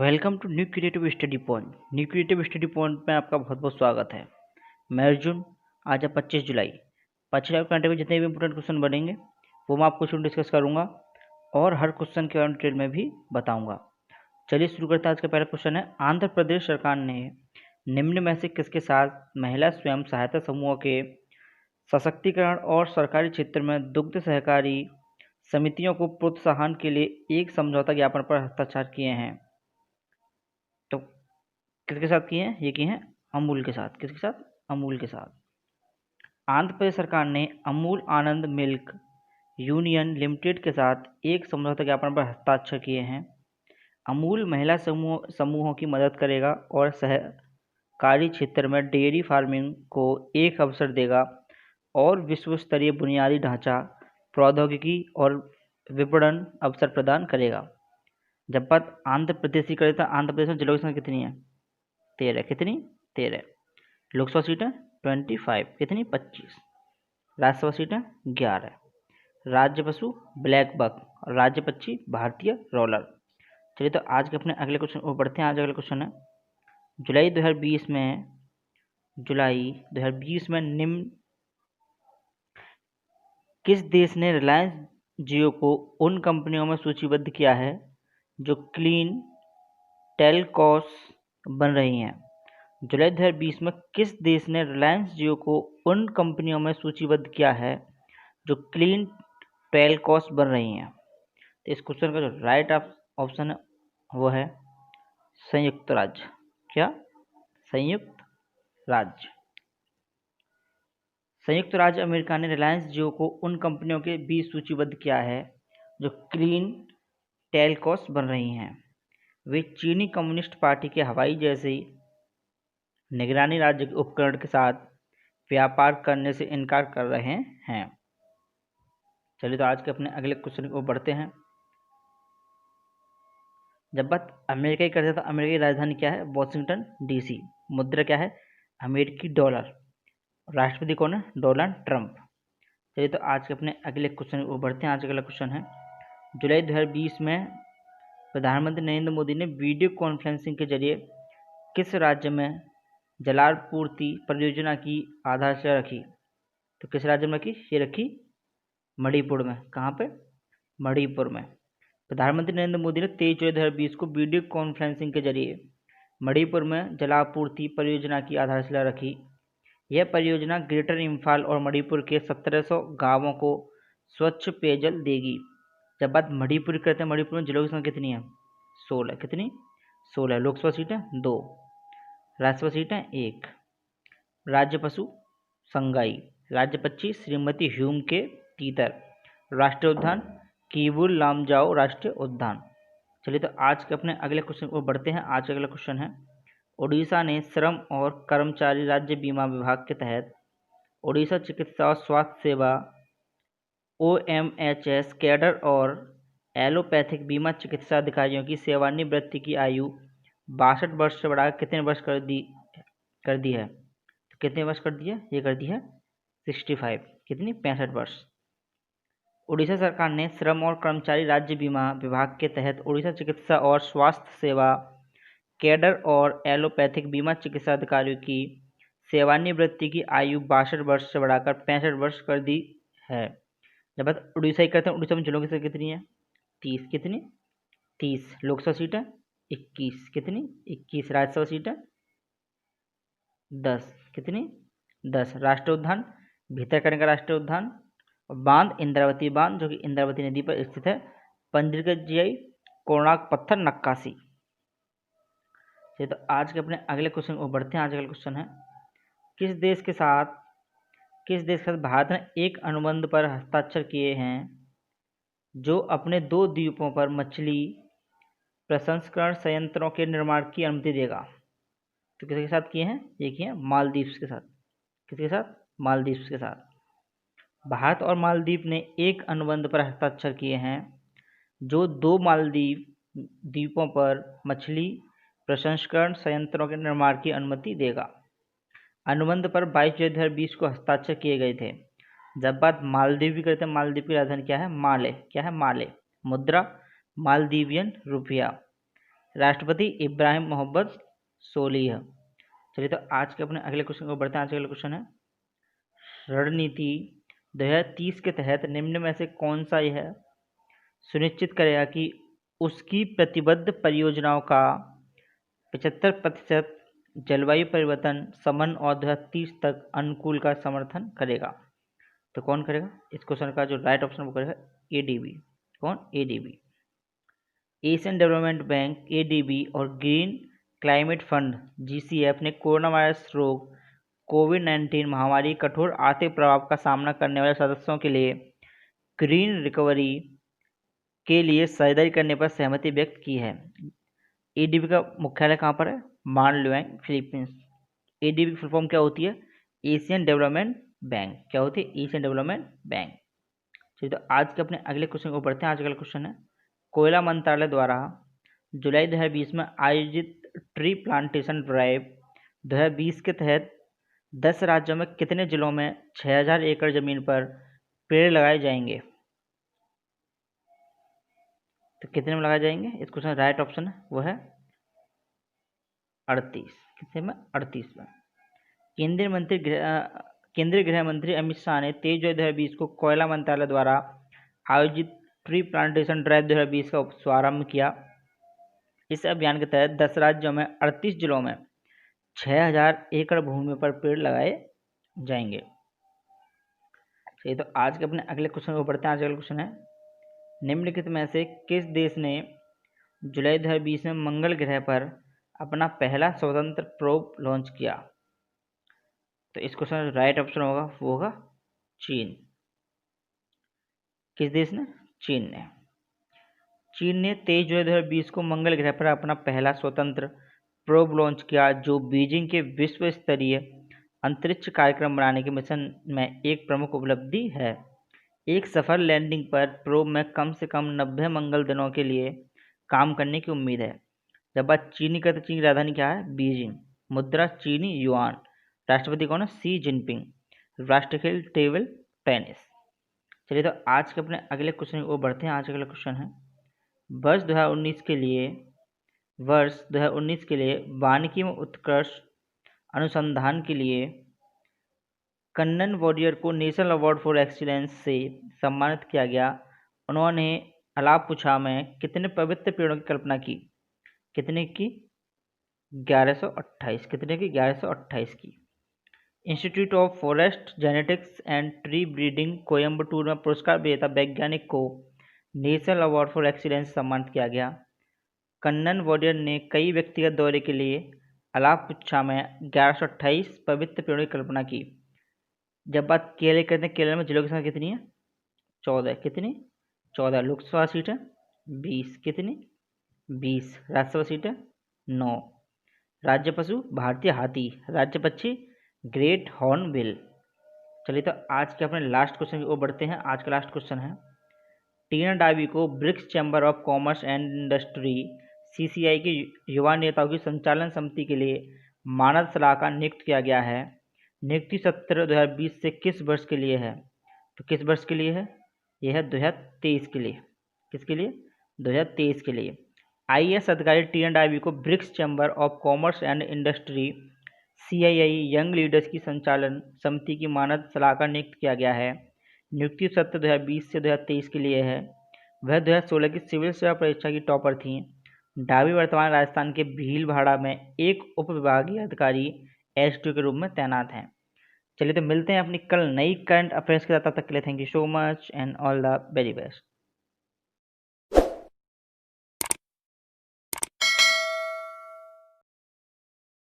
Welcome to new creative study point. New creative study point में आपका बहुत बहुत स्वागत है। मैं अर्जुन। आज है 25 जुलाई। 25 जुलाई करंट अफेयर जितने भी इंपोर्टेंट क्वेश्चन बनेंगे वो मैं आपको शुरू डिस्कस करूंगा और हर क्वेश्चन के बारे में डिटेल में भी बताऊंगा। चलिए शुरू करते हैं। आज का पहला क्वेश्चन है, आंध्र प्रदेश सरकार ने निम्न में से किसके साथ महिला स्वयं सहायता समूहों के सशक्तिकरण और सरकारी क्षेत्र में दुग्ध सहकारी समितियों को प्रोत्साहन के लिए एक समझौता ज्ञापन पर हस्ताक्षर किए हैं? तो किसके साथ किए हैं? ये किए हैं अमूल के साथ। किसके साथ? अमूल के साथ। आंध्र प्रदेश सरकार ने अमूल आनंद मिल्क यूनियन लिमिटेड के साथ एक समझौता ज्ञापन पर हस्ताक्षर किए हैं। अमूल महिला समूहों की मदद करेगा और सहकारी क्षेत्र में डेयरी फार्मिंग को एक अवसर देगा और विश्व स्तरीय बुनियादी ढांचा, प्रौद्योगिकी और विपणन अवसर प्रदान करेगा। जब बात आंध्र प्रदेश की करें तो आंध्र प्रदेश में जिलों की संख्या कितनी है? 13। कितनी? 13। लोकसभा सीटें 25। कितनी? 25। राज्यसभा सीटें 11। राज्य पशु ब्लैक बक और राज्य पक्षी भारतीय रोलर। चलिए तो आज के अपने अगले क्वेश्चन को बढ़ते हैं। आज अगला क्वेश्चन है, जुलाई 2020 में निम्न किस देश ने रिलायंस जियो को उन कंपनियों में सूचीबद्ध किया है जो क्लीन टेलकॉस बन रही हैं? जुलाई 2020 में किस देश ने रिलायंस जियो को उन कंपनियों में सूचीबद्ध किया है जो क्लीन टेलकॉस बन रही हैं? तो इस क्वेश्चन का जो राइट ऑप्शन है वो है संयुक्त राज्य। क्या? संयुक्त राज्य। संयुक्त राज्य अमेरिका ने रिलायंस जियो को उन कंपनियों के बीच सूचीबद्ध किया है जो क्लीन टेलकॉस बन रही हैं। वे चीनी कम्युनिस्ट पार्टी के हवाई जैसे निगरानी राज्य के उपकरण के साथ व्यापार करने से इनकार कर रहे हैं। चलिए तो आज के अपने अगले क्वेश्चन को बढ़ते हैं। जब बात अमेरिका की करते हैं तो अमेरिका की राजधानी क्या है? Washington DC. मुद्रा क्या है? अमेरिकी डॉलर। राष्ट्रपति कौन है? Donald Trump. चलिए तो आज के अपने अगले क्वेश्चन को बढ़ते हैं। आज का अगला क्वेश्चन है, जुलाई 2020 में प्रधानमंत्री नरेंद्र मोदी ने वीडियो कॉन्फ्रेंसिंग के जरिए किस राज्य में जलापूर्ति परियोजना की आधारशिला रखी? तो किस राज्य में रखी? ये रखी मणिपुर में। कहाँ पे? मणिपुर में। प्रधानमंत्री नरेंद्र मोदी ने 23 जुलाई 2020 को वीडियो कॉन्फ्रेंसिंग के जरिए मणिपुर में जलापूर्ति परियोजना की आधारशिला रखी। यह परियोजना ग्रेटर इम्फाल और मणिपुर के 1700 गांवों को स्वच्छ पेयजल देगी। जब बात मणिपुर करते हैं, मणिपुर में जिलों की संख्या कितनी है? 16। कितनी? 16। लोकसभा सीटें 2। राज्यसभा सीटें 1। राज्य पशु संगाई। राज्य पक्षी श्रीमती ह्यूम के तीतर। राष्ट्रीय उद्यान कीबुल लामजाओ राष्ट्रीय उद्यान। चलिए तो आज के अपने अगले क्वेश्चन को बढ़ते हैं। आज का अगला क्वेश्चन है, उड़ीसा ने श्रम और कर्मचारी राज्य बीमा विभाग के तहत उड़ीसा चिकित्सा और स्वास्थ्य सेवा OMHS कैडर और एलोपैथिक बीमा चिकित्सा अधिकारियों की सेवानिवृत्ति की आयु 62 वर्ष से बढ़ाकर कितने वर्ष कर दी है? तो कितने वर्ष कर दी है? ये कर दी है 65। कितनी? 65 वर्ष। उड़ीसा सरकार ने श्रम और कर्मचारी राज्य बीमा विभाग के तहत उड़ीसा चिकित्सा और स्वास्थ्य सेवा कैडर और एलोपैथिक बीमा चिकित्सा अधिकारियों की सेवानिवृत्ति की आयु 62 वर्ष से बढ़ाकर 65 वर्ष कर दी है। जब बात उड़ीसा ही करते हैं, उड़ीसा में जिलों की संख्या कितनी है? 30। कितनी? 30। लोकसभा सीटें 21। कितनी? 21। राज्यसभा सीटें 10। कितनी? 10। राष्ट्रीय उद्यान भीतरकनिका का राष्ट्रीय उद्यान और बांध इंद्रावती बांध जो कि इंद्रावती नदी पर स्थित है। पंजगज्जियाई कोणार्क पत्थर नक्काशी। तो आज के अपने अगले क्वेश्चन को बढ़ते हैं। आज अगला क्वेश्चन है, किस देश के साथ भारत ने एक अनुबंध पर हस्ताक्षर किए हैं जो अपने 2 द्वीपों पर मछली प्रसंस्करण संयंत्रों के निर्माण की अनुमति देगा? तो किसके साथ किए हैं? ये किए हैं मालदीव्स के साथ। किसके साथ? मालदीव्स के साथ। भारत और मालदीव ने एक अनुबंध पर हस्ताक्षर किए हैं जो 2 मालदीव द्वीपों पर मछली प्रसंस्करण संयंत्रों के निर्माण की अनुमति देगा। अनुबंध पर 22 जुलाई 2020 को हस्ताक्षर किए गए थे। जब बात मालदीव की करते हैं, मालदीव की राजधानी क्या है? माले। क्या है? माले। मुद्रा मालदीवियन रुपया। राष्ट्रपति इब्राहिम मोहम्मद सोलिह। चलिए तो आज के अपने अगले क्वेश्चन को बढ़ते हैं। आज का अगला क्वेश्चन है, रणनीति 2030 के तहत निम्न में से कौन सा यह सुनिश्चित करेगा कि उसकी प्रतिबद्ध परियोजनाओं का 75% जलवायु परिवर्तन समन और 2030 तक अनुकूल का समर्थन करेगा? तो कौन करेगा? इस क्वेश्चन का जो राइट ऑप्शन वो करेगा एडीबी। कौन? ADB. Asian development bank ADB और ग्रीन क्लाइमेट फंड जीसीएफ ने कोरोना वायरस रोग कोविड-19 महामारी कठोर आर्थिक प्रभाव का सामना करने वाले सदस्यों के लिए ग्रीन रिकवरी के लिए साझेदारी करने पर सहमति व्यक्त की है। एडीबी का मुख्यालय कहाँ पर है? मानलुएंग, फिलीपींस। एडीबी की फुल फॉर्म क्या होती है? Asian development bank. क्या होती है? Asian development bank. चलिए तो आज के अपने अगले क्वेश्चन को पढ़ते हैं। आज का अगला क्वेश्चन है, कोयला मंत्रालय द्वारा जुलाई 2020 में आयोजित ट्री प्लांटेशन ड्राइव 2020 के तहत 10 राज्यों में कितने जिलों में 6000 एकड़ जमीन पर पेड़ लगाए जाएंगे? तो कितने में लगाए जाएंगे? इस क्वेश्चन राइट ऑप्शन है वो है 38। कितने में? 38 में। केंद्रीय गृह मंत्री अमित शाह ने 23 जुलाई 2020 को कोयला मंत्रालय द्वारा आयोजित ट्री प्लांटेशन ड्राइव 2020 का शुभारंभ किया। इस अभियान के तहत 10 राज्यों में 38 जिलों में 6000 एकड़ भूमि पर पेड़ लगाए जाएंगे। चलिए तो आज के अपने अगले क्वेश्चन को पढ़ते हैं। आज का अगला क्वेश्चन है, निम्नलिखित में से किस देश ने जुलाई 2020 में मंगल ग्रह पर अपना पहला स्वतंत्र प्रोब लॉन्च किया? तो इस क्वेश्चन का राइट ऑप्शन होगा वो होगा चीन। किस देश ने? चीन ने। चीन ने 23 जुलाई 2020 को मंगल ग्रह पर अपना पहला स्वतंत्र प्रोब लॉन्च किया, जो बीजिंग के विश्व स्तरीय अंतरिक्ष कार्यक्रम बनाने के मिशन में एक प्रमुख उपलब्धि है। एक सफल लैंडिंग पर प्रोब में कम से कम 90 मंगल दिनों के लिए काम करने की उम्मीद है। जब बात चीनी का, तो चीन की राजधानी क्या है? बीजिंग। मुद्रा चीनी युआन। राष्ट्रपति कौन है? Xi Jinping. राष्ट्रीय खेल टेबल टेनिस। चलिए तो आज के अपने अगले क्वेश्चन को बढ़ते हैं। आज का अगला क्वेश्चन है, वर्ष 2019 के लिए वानिकी में उत्कृष्ट अनुसंधान के लिए कन्नन वॉरियर को नेशनल अवार्ड फॉर एक्सीलेंस से सम्मानित किया गया। उन्होंने अलापुझा में कितने पवित्र पेड़ों की कल्पना की? कितने की? 1128। कितने की? 1128 की। Institute of forest genetics and tree breeding Coimbatore में पुरस्कार विजेता वैज्ञानिक को नेशनल अवार्ड फॉर एक्सीलेंस से सम्मानित किया गया। कन्नन वॉरियर ने कई व्यक्तिगत दौरे के लिए अलापुझा में 1128 पवित्र पेड़ों की कल्पना की। जब बात केरल करते हैं, केरल में जिलों की संख्या कितनी है? 14। कितनी? 14। लोकसभा सीट है 20। कितनी? 20। राज्यसभा सीट है 9। राज्य पशु भारतीय हाथी। राज्य पक्षी ग्रेट हॉर्नबिल। चलिए तो आज के अपने लास्ट क्वेश्चन की ओर बढ़ते हैं। आज का लास्ट क्वेश्चन है, टीना डावी को BRICS chamber of commerce and industry CCI के युवा नेताओं की संचालन समिति के लिए मानद सलाहकार नियुक्त किया गया है। नियुक्ति सत्र 2020 से किस वर्ष के लिए है? तो किस वर्ष के लिए है? यह है 2023 के लिए। किसके लिए? 2023 के लिए। IAS अधिकारी टीना डावी को BRICS chamber of commerce and industry CII young leaders की संचालन समिति की मानद सलाहकार नियुक्त किया गया है। नियुक्ति सत्र 2020 से 2023 के लिए है। वह 2016 की सिविल सेवा परीक्षा की टॉपर थीं। डावी वर्तमान राजस्थान के भीलवाड़ा में एक उप विभागीय अधिकारी SDO के रूप में तैनात हैं। चलिए तो मिलते हैं अपनी कल नई करंट अफेयर्स के साथ। तब तक के लिए thank you so much and all the very best.